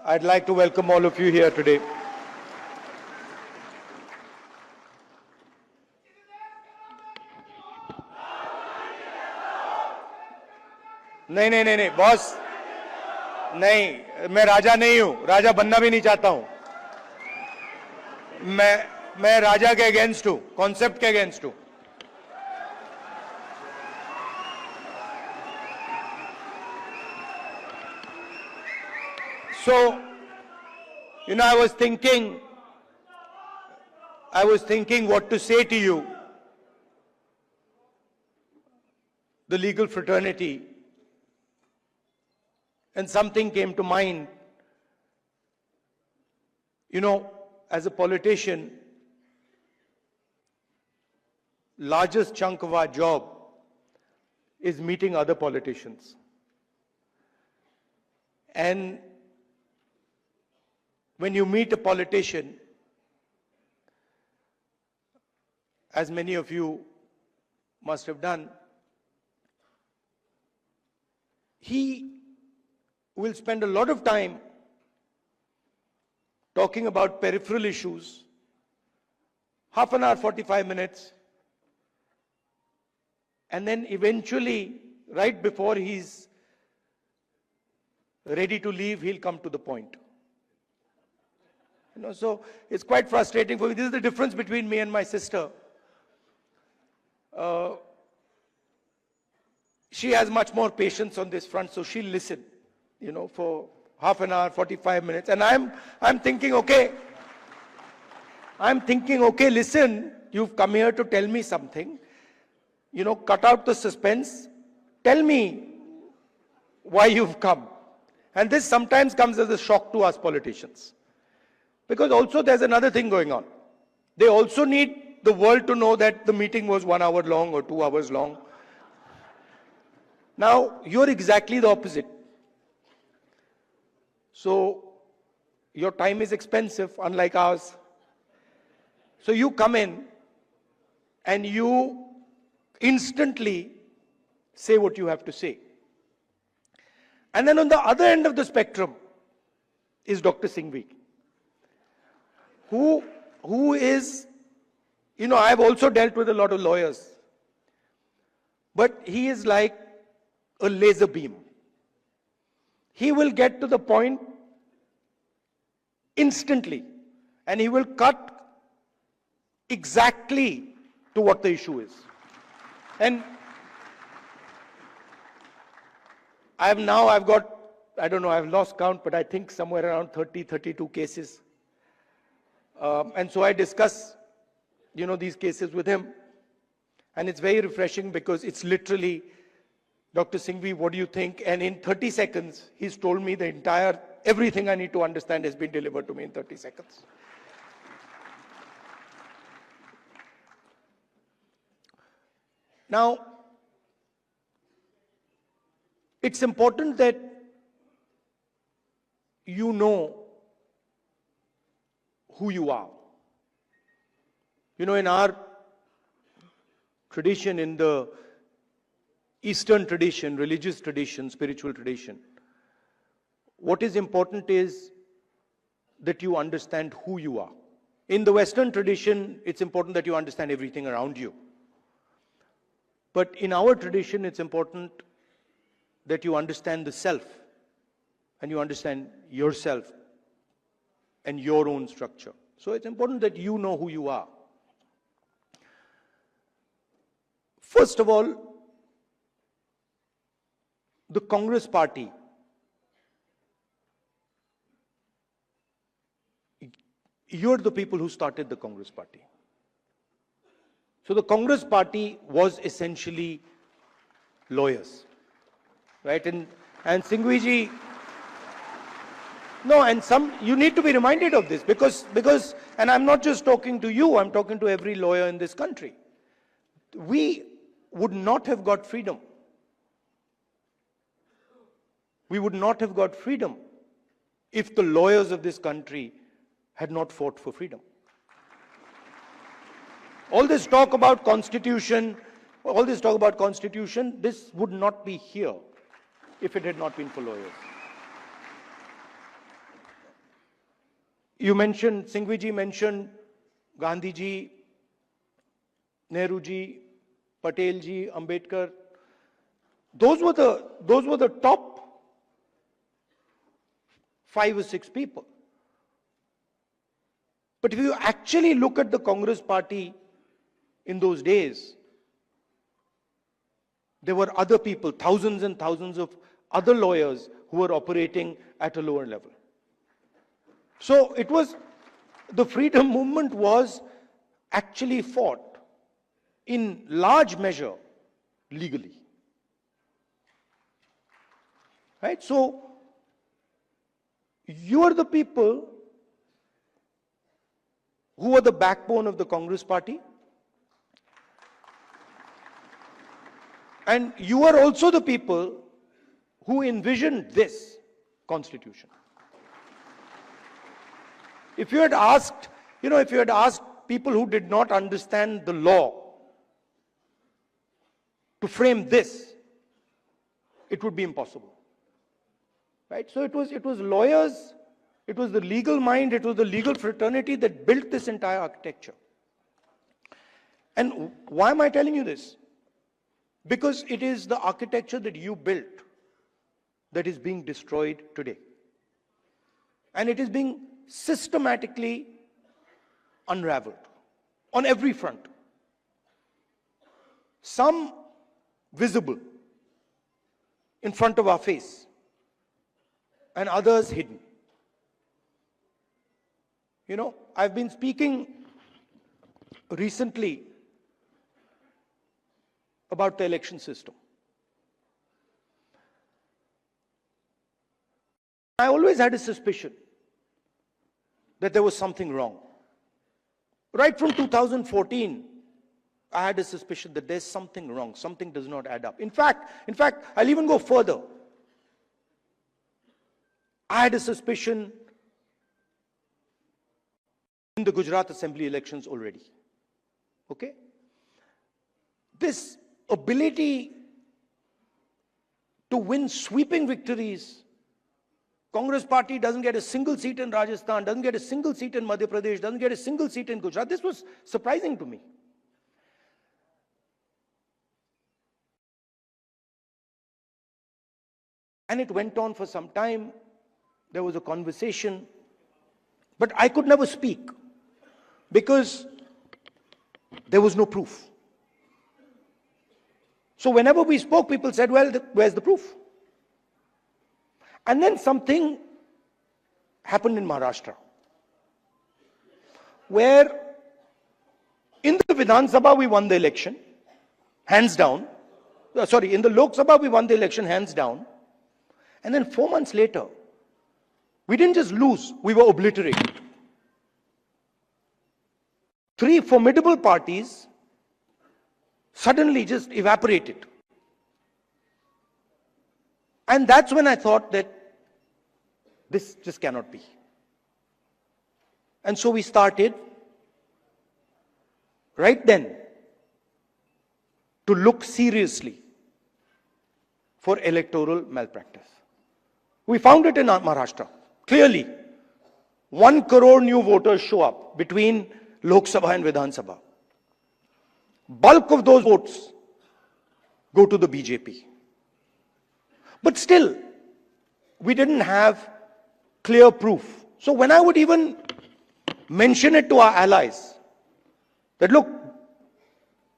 I'd like to welcome all of you here today. नहीं boss, नहीं, मैं राजा नहीं हूं, राजा बनना भी नहीं चाहता हूं। मैं राजा के अगेंस्ट हूं, कॉन्सेप्ट के अगेंस्ट हूं। So, I was thinking what to say to you, the legal fraternity, and something came to mind. As a politician, largest chunk of our job is meeting other politicians. And when you meet a politician, as many of you must have done, he will spend a lot of time talking about peripheral issues, half an hour, 45 minutes, and then eventually, right before he's ready to leave, he'll come to the point. So it's quite frustrating for me. This is the difference between me and my sister. She has much more patience on this front, so she'll listen, for half an hour, 45 minutes. And I'm thinking, okay, listen, you've come here to tell me something. Cut out the suspense. Tell me why you've come. And this sometimes comes as a shock to us politicians. Because also there's another thing going on. They also need the world to know that the meeting was 1 hour long or 2 hours long. Now, you're exactly the opposite. So, your time is expensive, unlike ours. So you come in and you instantly say what you have to say. And then on the other end of the spectrum is Dr. Singhvi, who is, I've also dealt with a lot of lawyers, but he is like a laser beam. He will get to the point instantly, and he will cut exactly to what the issue is. And I've got, I don't know, I've lost count, but I think somewhere around 30, 32 cases. And so I discuss, these cases with him. And it's very refreshing because it's literally, Dr. Singhvi, what do you think? And in 30 seconds, he's told me everything I need to understand has been delivered to me in 30 seconds. Now, it's important that you know who you are. In our tradition, in the Eastern tradition, religious tradition, spiritual tradition, what is important is that you understand who you are. In the Western tradition, it's important that you understand everything around you. But in our tradition, it's important that you understand the self, and you understand yourself and your own structure. So it's important that you know who you are. First of all, the Congress party, you're the people who started the Congress party. So the Congress party was essentially lawyers, right? And Singhvi ji, no, and you need to be reminded of this because, and I'm not just talking to you, I'm talking to every lawyer in this country. We would not have got freedom. We would not have got freedom if the lawyers of this country had not fought for freedom. All this talk about constitution, this would not be here if it had not been for lawyers. You mentioned, Singhvi ji mentioned Gandhi ji, Nehru ji, Patel ji, Ambedkar. Those were the top 5 or 6 people. But if you actually look at the Congress party in those days, there were other people, thousands and thousands of other lawyers who were operating at a lower level. So it was, the freedom movement was actually fought in large measure legally. Right? So you are the people who are the backbone of the Congress party. And you are also the people who envisioned this constitution. If you had asked, if you had asked people who did not understand the law to frame this, it would be impossible. Right? So it was lawyers, it was the legal mind, it was the legal fraternity that built this entire architecture. And why am I telling you this? Because it is the architecture that you built that is being destroyed today. And it is being systematically unraveled on every front. Some visible in front of our face, and others hidden. I've been speaking recently about the election system. I always had a suspicion that there was something wrong. Right from 2014, I had a suspicion that there's something wrong, something does not add up. In fact, I'll even go further. I had a suspicion in the Gujarat Assembly elections already. Okay? This ability to win sweeping victories. Congress party doesn't get a single seat in Rajasthan, doesn't get a single seat in Madhya Pradesh, doesn't get a single seat in Gujarat. This was surprising to me. And it went on for some time. There was a conversation, but I could never speak because there was no proof. So whenever we spoke, people said, well, where's the proof? And then something happened in Maharashtra, where in the Vidhan Sabha we won the election, hands down. In the Lok Sabha we won the election, hands down. And then 4 months later, we didn't just lose, we were obliterated. 3 formidable parties suddenly just evaporated. And that's when I thought that this just cannot be. And so we started right then to look seriously for electoral malpractice. We found it in Maharashtra. Clearly, 1 crore new voters show up between Lok Sabha and Vidhan Sabha. Bulk of those votes go to the BJP. But still, we didn't have clear proof. So when I would even mention it to our allies, that look,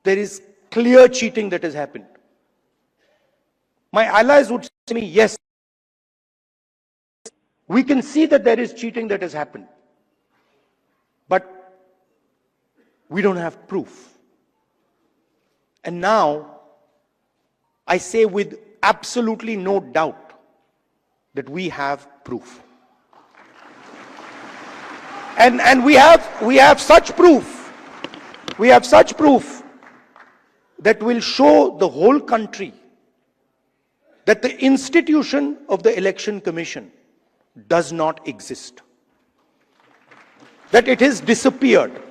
there is clear cheating that has happened, my allies would say to me, yes, we can see that there is cheating that has happened, but we don't have proof. And now, I say with absolutely no doubt that we have proof. And we have such proof. We have such proof that will show the whole country that the institution of the Election Commission does not exist. That it has disappeared.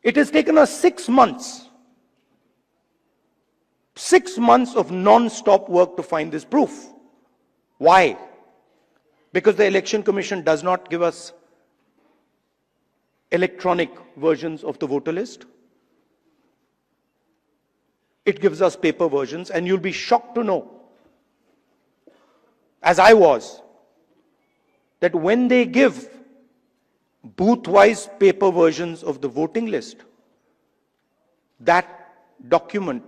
It has taken us 6 months. 6 months of non-stop work to find this proof. Why? Because the Election Commission does not give us electronic versions of the voter list. It gives us paper versions, and you'll be shocked to know, as I was, that when they give booth-wise paper versions of the voting list, that document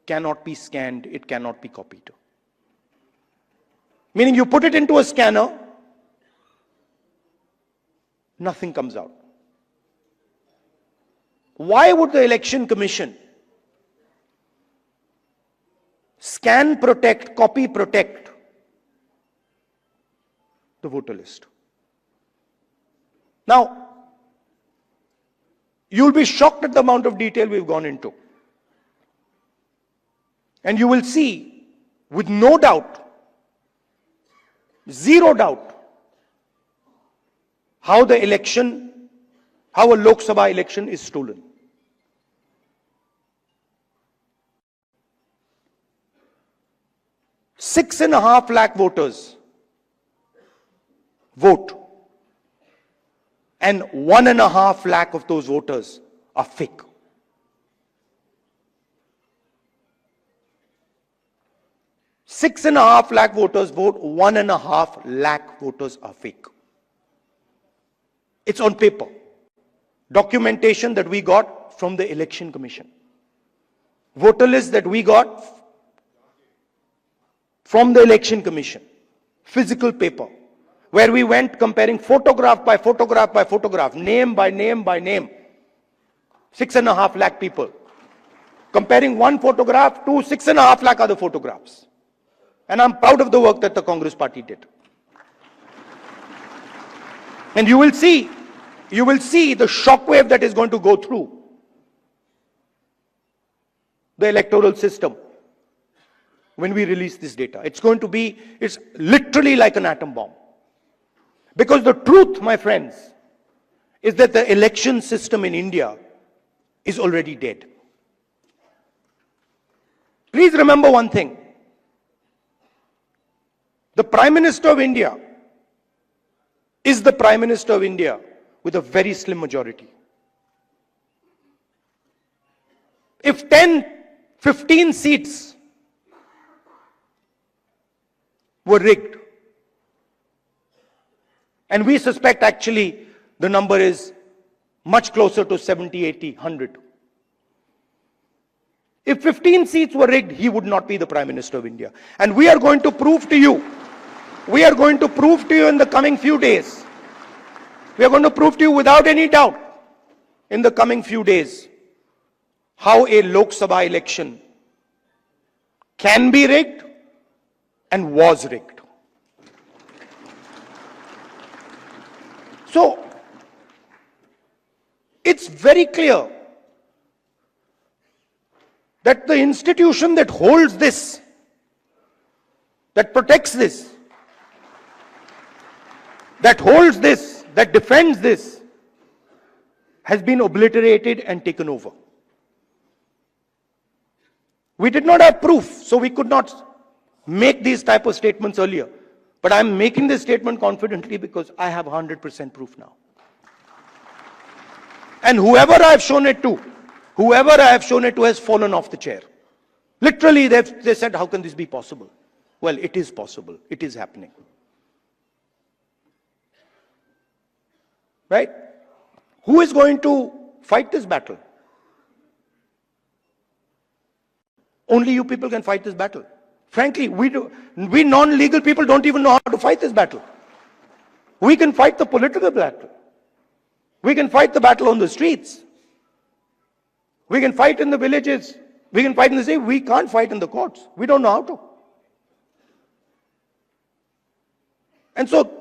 cannot be scanned, it cannot be copied. Meaning you put it into a scanner, nothing comes out. Why would the Election Commission scan protect, copy protect the voter list? Now, you'll be shocked at the amount of detail we've gone into. And you will see, with no doubt, zero doubt, how a Lok Sabha election is stolen. Six and a half lakh voters vote, and 1.5 lakh of those voters are fake. Six and a half lakh voters vote, 1.5 lakh voters are fake. It's on paper. Documentation that we got from the Election Commission. Voter list that we got from the Election Commission. Physical paper. Where we went comparing photograph by photograph by photograph, name by name by name. 6.5 lakh people. Comparing one photograph to 6.5 lakh other photographs. And I'm proud of the work that the Congress party did. And you will see the shockwave that is going to go through the electoral system when we release this data. It's literally like an atom bomb. Because the truth, my friends, is that the election system in India is already dead. Please remember one thing. The Prime Minister of India is the Prime Minister of India with a very slim majority. If 10, 15 seats were rigged, and we suspect actually the number is much closer to 70, 80, 100. If 15 seats were rigged, he would not be the Prime Minister of India. And we are going to prove to you, in the coming few days, we are going to prove to you without any doubt in the coming few days how a Lok Sabha election can be rigged and was rigged. So, it's very clear that the institution that holds this, that protects this, that holds this, that defends this, has been obliterated and taken over. We did not have proof, so we could not make these type of statements earlier. But I'm making this statement confidently because I have 100% proof now. And whoever I have shown it to has fallen off the chair. Literally, they said, how can this be possible? Well, it is possible. It is happening. Right? Who is going to fight this battle? Only you people can fight this battle. Frankly, we non-legal people don't even know how to fight this battle. We can fight the political battle. We can fight the battle on the streets. We can fight in the villages. We can fight in the city. We can't fight in the courts. We don't know how to. And so,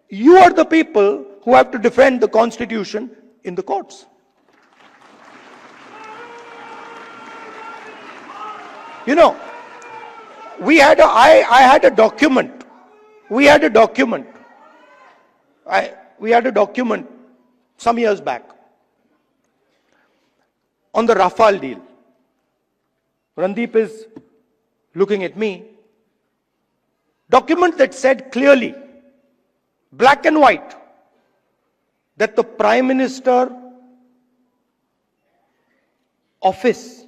you are the people who have to defend the Constitution in the courts. You know, I had a document. We had a document some years back on the Rafale deal. Randeep is looking at me. Document that said clearly black and white, that the Prime Minister office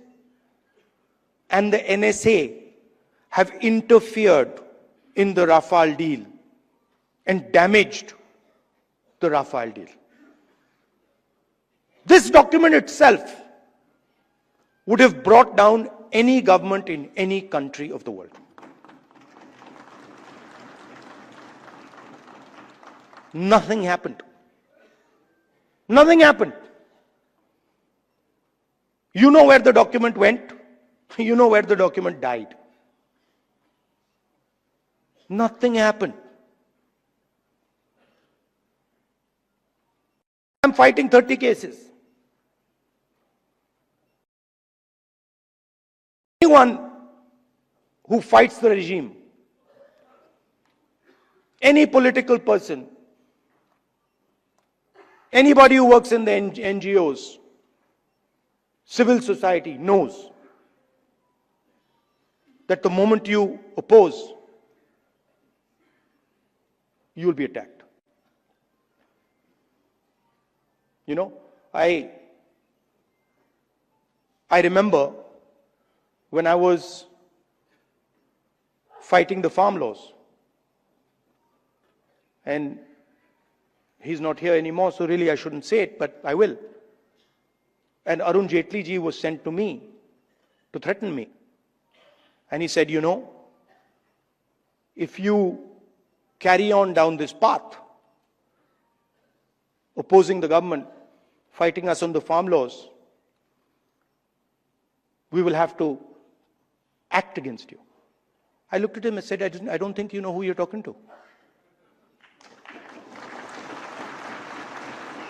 and the NSA have interfered in the Rafale deal and damaged the Rafale deal. This document itself would have brought down any government in any country of the world. Nothing happened. Nothing happened. You know where the document went. You know where the document died. Nothing happened. I'm fighting 30 cases. Anyone who fights the regime, any political person, anybody who works in the NGOs, civil society knows that the moment you oppose, you will be attacked. You know, I remember when I was fighting the farm laws, and he's not here anymore, so really I shouldn't say it, but I will. And Arun Jaitley ji was sent to me to threaten me. And he said, you know, if you carry on down this path, opposing the government, fighting us on the farm laws, we will have to act against you. I looked at him and said, I don't think you know who you're talking to.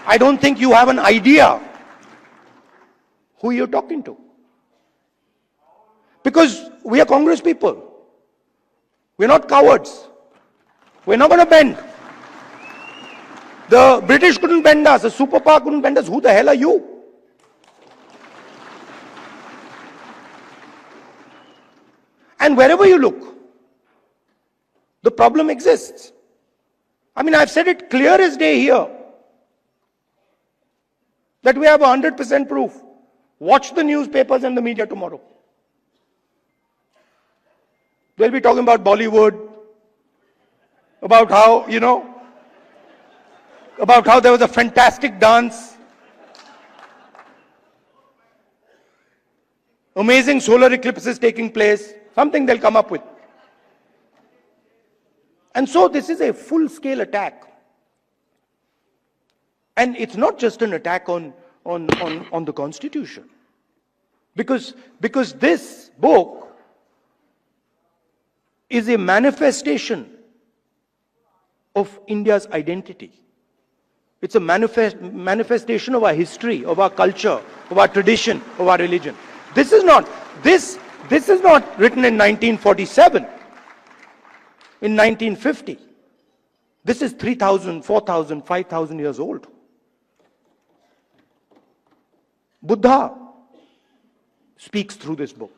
I don't think you have an idea who you're talking to. Because we are Congress people. We're not cowards. We're not going to bend. The British couldn't bend us. The superpower couldn't bend us. Who the hell are you? And wherever you look, the problem exists. I mean, I've said it clear as day here, that we have 100% proof. Watch the newspapers and the media tomorrow. They'll be talking about Bollywood, about how, you know, about how there was a fantastic dance, amazing solar eclipses taking place, something they'll come up with. And so this is a full-scale attack. And it's not just an attack on the Constitution. Because this book is a manifestation of India's identity. It's a manifestation of our history, of our culture, of our tradition, of our religion. This is not written in 1947, in 1950. This is 3,000, 4,000, 5,000 years old. Buddha speaks through this book.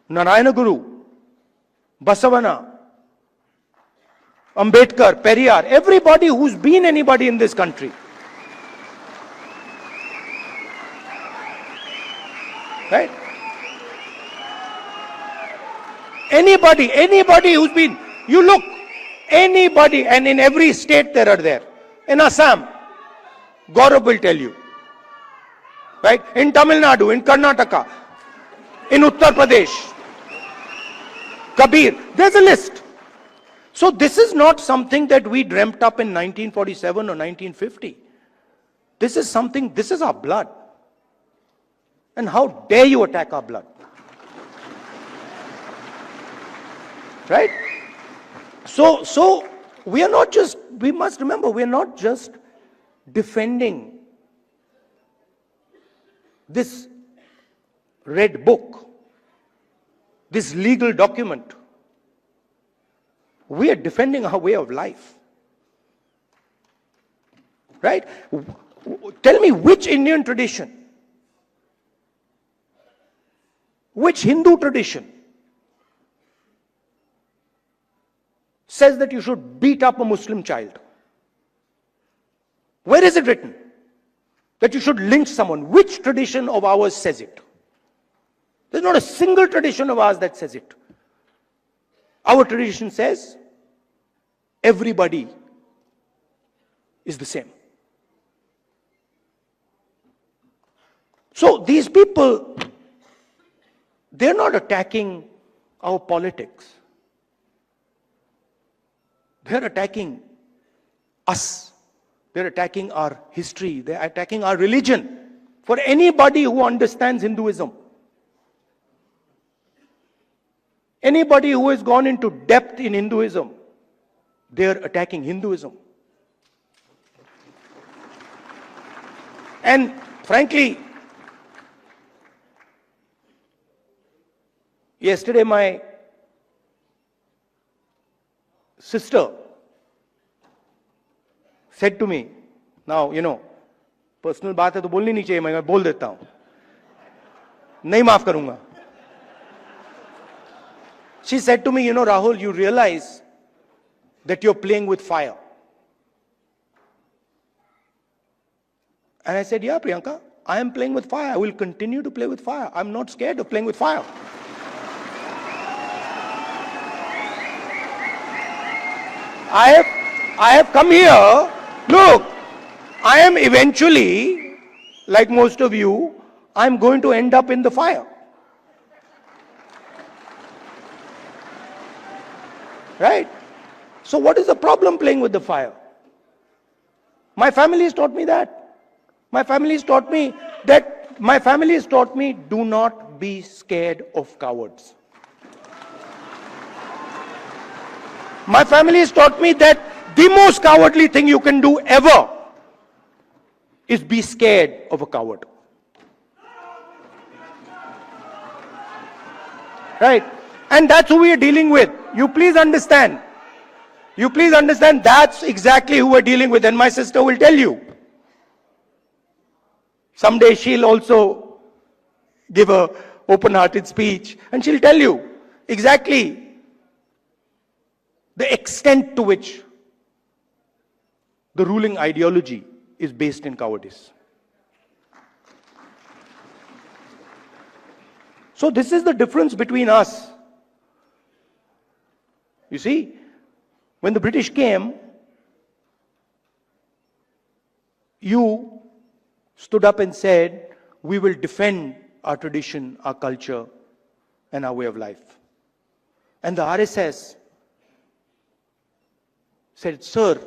Narayana Guru, Basavana, Ambedkar, Periyar, everybody who's been anybody in this country. Right? Anybody who's been, you look, anybody, and in every state there are there. In Assam, Gaurav will tell you. Right? In Tamil Nadu, in Karnataka, in Uttar Pradesh, Kabir, there's a list. So this is not something that we dreamt up in 1947 or 1950. This is something, this is our blood. And how dare you attack our blood? Right? So we are not just, we must remember, we are not just defending this red book, this legal document. We are defending our way of life. Right? Tell me which Indian tradition, which Hindu tradition says that you should beat up a Muslim child? Where is it written that you should lynch someone? Which tradition of ours says it? There's not a single tradition of ours that says it. Our tradition says everybody is the same. So these people, they're not attacking our politics. They're attacking us. They're attacking our history. They're attacking our religion. For anybody who understands Hinduism, anybody who has gone into depth in Hinduism, they're attacking Hinduism. And frankly, yesterday my sister said to me, now, personal बात है तो बोलनी नहीं चाहिए, मैं बोल देता हूं, नहीं माफ करूंगा. She said to me, Rahul, you realize that you're playing with fire. And I said, yeah, Priyanka, I am playing with fire. I will continue to play with fire. I'm not scared of playing with fire. I have come here. Look, I am eventually, like most of you, I'm going to end up in the fire. Right? So what is the problem playing with the fire? My family has taught me that. My family has taught me do not be scared of cowards. My family has taught me that the most cowardly thing you can do ever is be scared of a coward. Right? And that's who we are dealing with. You please understand. You please understand that's exactly who we're dealing with. And my sister will tell you. Someday she'll also give a open-hearted speech and she'll tell you exactly the extent to which the ruling ideology is based in cowardice. So this is the difference between us. You see, when the British came, you stood up and said, we will defend our tradition, our culture, and our way of life. And the RSS said, sir,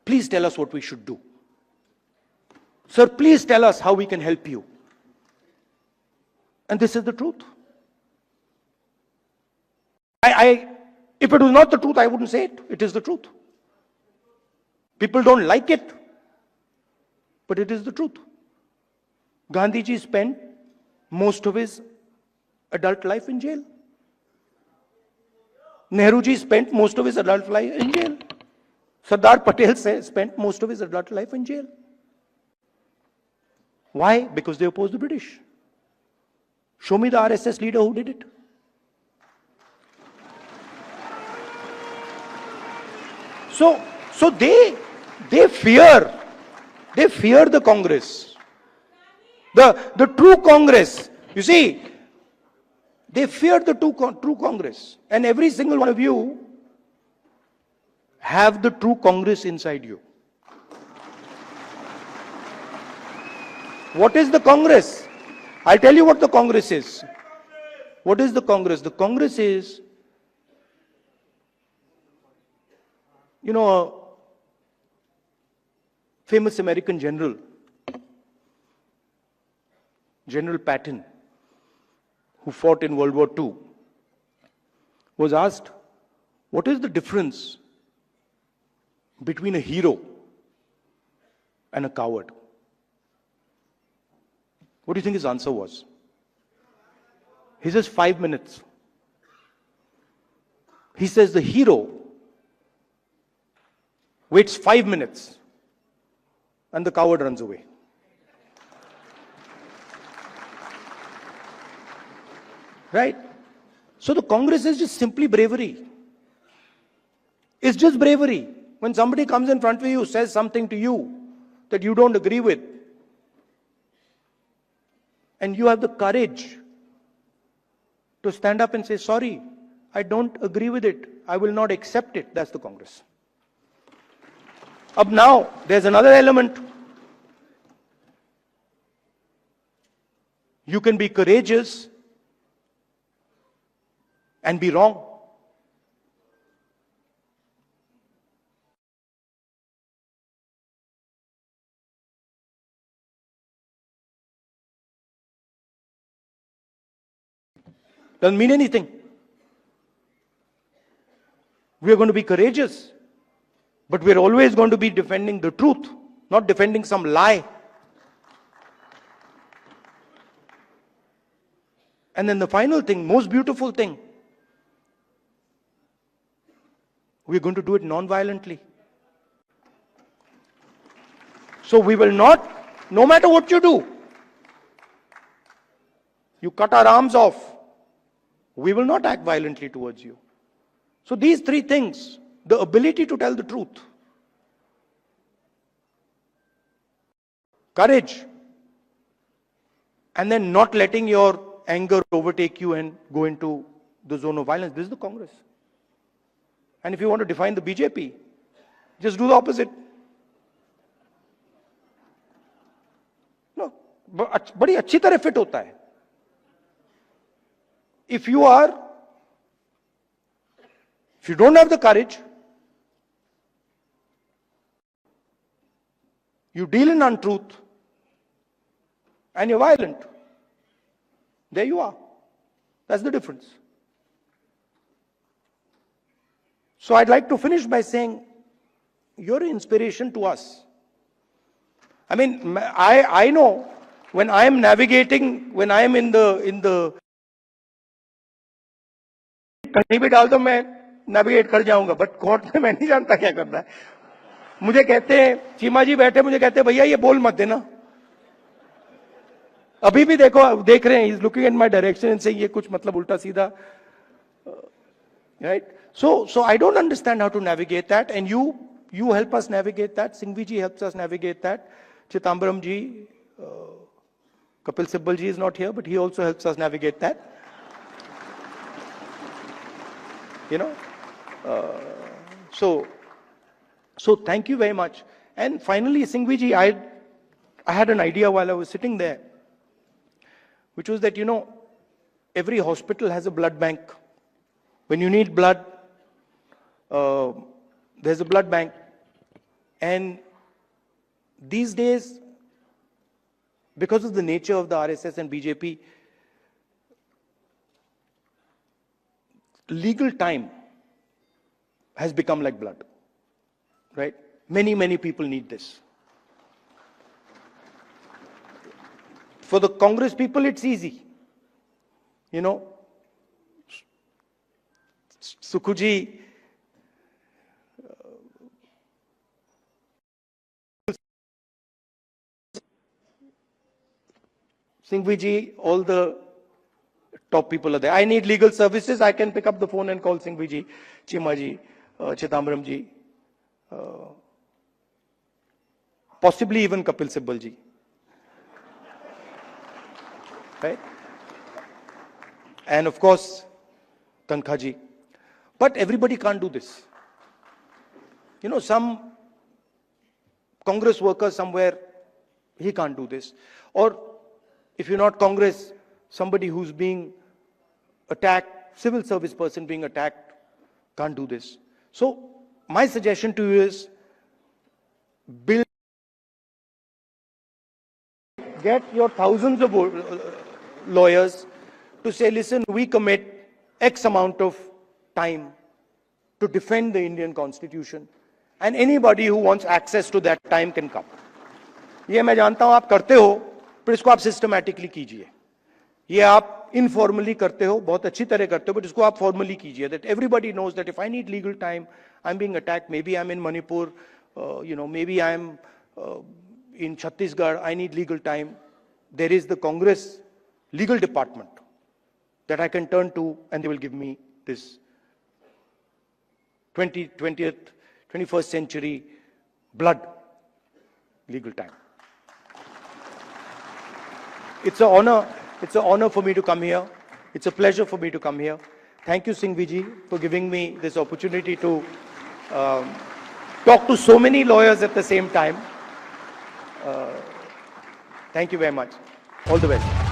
please tell us what we should do. Sir, please tell us how we can help you. And this is the truth. If it was not the truth, I wouldn't say it. It is the truth. People don't like it, but it is the truth. Gandhiji spent most of his adult life in jail. Nehruji spent most of his adult life in jail. Sardar Patel spent most of his adult life in jail. Why? Because they opposed the British. Show me the RSS leader who did it. So they fear the Congress. The true Congress. You see, they fear the true Congress. And every single one of you have the true Congress inside you. What is the Congress? I'll tell you what the Congress is. What is the Congress? The Congress is, a famous American general, General Patton, who fought in World War II, was asked, what is the difference between a hero and a coward? What do you think his answer was? He says 5 minutes. He says the hero waits 5 minutes and the coward runs away. Right? So the Congress is just simply bravery. It's just bravery. When somebody comes in front of you, says something to you that you don't agree with, and you have the courage to stand up and say, sorry, I don't agree with it. I will not accept it. That's the Congress. Up now, there's another element. You can be courageous and be wrong. Doesn't mean anything. We are going to be courageous, but we're always going to be defending the truth, not defending some lie. And then the final thing, most beautiful thing, we're going to do it non-violently. So we will not, no matter what you do, you cut our arms off, we will not act violently towards you. So these three things, the ability to tell the truth, courage, and then not letting your anger overtake you and go into the zone of violence. This is the Congress. And if you want to define the BJP, just do the opposite. No, बड़ी अच्छी तरह fit होता है. If you don't have the courage, you deal in untruth, and you're violent, there you are. That's the difference. So I'd like to finish by saying, you're an inspiration to us. I mean, I know when I am navigating, when I am in the कहीं भी डाल दो मैं navigate कर जाऊंगा, but court में मैं नहीं जानता क्या करना है. मुझे कहते हैं, चीमा जी बैठे, मुझे कहते हैं भैया ये बोल मत देना. अभी भी देखो, देख रहे हैं, he's looking in my direction and saying ये कुछ मतलब उल्टा सीधा, right? So I don't understand how to navigate that, and you help us navigate that. Singhvi ji helps us navigate that. Chidambaram ji, Kapil Sibal ji is not here, but he also helps us navigate that. You know, so thank you very much. And finally, Singhvi ji, I had an idea while I was sitting there, which was that, you know, every hospital has a blood bank. When you need blood, there's a blood bank. And these days, because of the nature of the RSS and BJP, legal time has become like blood, right? Many people need this. For the Congress people, it's easy. You know, Sukhuji, Singhvi ji, all the top people are there. I need legal services, I can pick up the phone and call Singhvi ji, Chima ji, Chidambaram ji, possibly even Kapil Sibal ji. Right? And of course, Tankha ji. But everybody can't do this. You know, some Congress worker somewhere, he can't do this. Or if you're not Congress, somebody who's being attacked, civil service person being attacked, can't do this. So my suggestion to you is, get your thousands of lawyers to say, listen, we commit X amount of time to defend the Indian Constitution, and anybody who wants access to that time can come. ये मैं जानता हूं आप करते हो, पर इसको आप सिस्टमैटिकली कीजिए. ये आप informally करते हो, बहुत अच्छी तरह करते हो, but इसको आप formally कीजिए. That everybody knows that if I need legal time, I'm being attacked. Maybe I'm in Manipur, you know, maybe I'm in Chhattisgarh. I need legal time. There is the Congress legal department that I can turn to, and they will give me this 21st century blood legal time. It's an honor for me to come here. It's a pleasure for me to come here. Thank you, Singhvi ji, for giving me this opportunity to talk to so many lawyers at the same time. Thank you very much. All the best.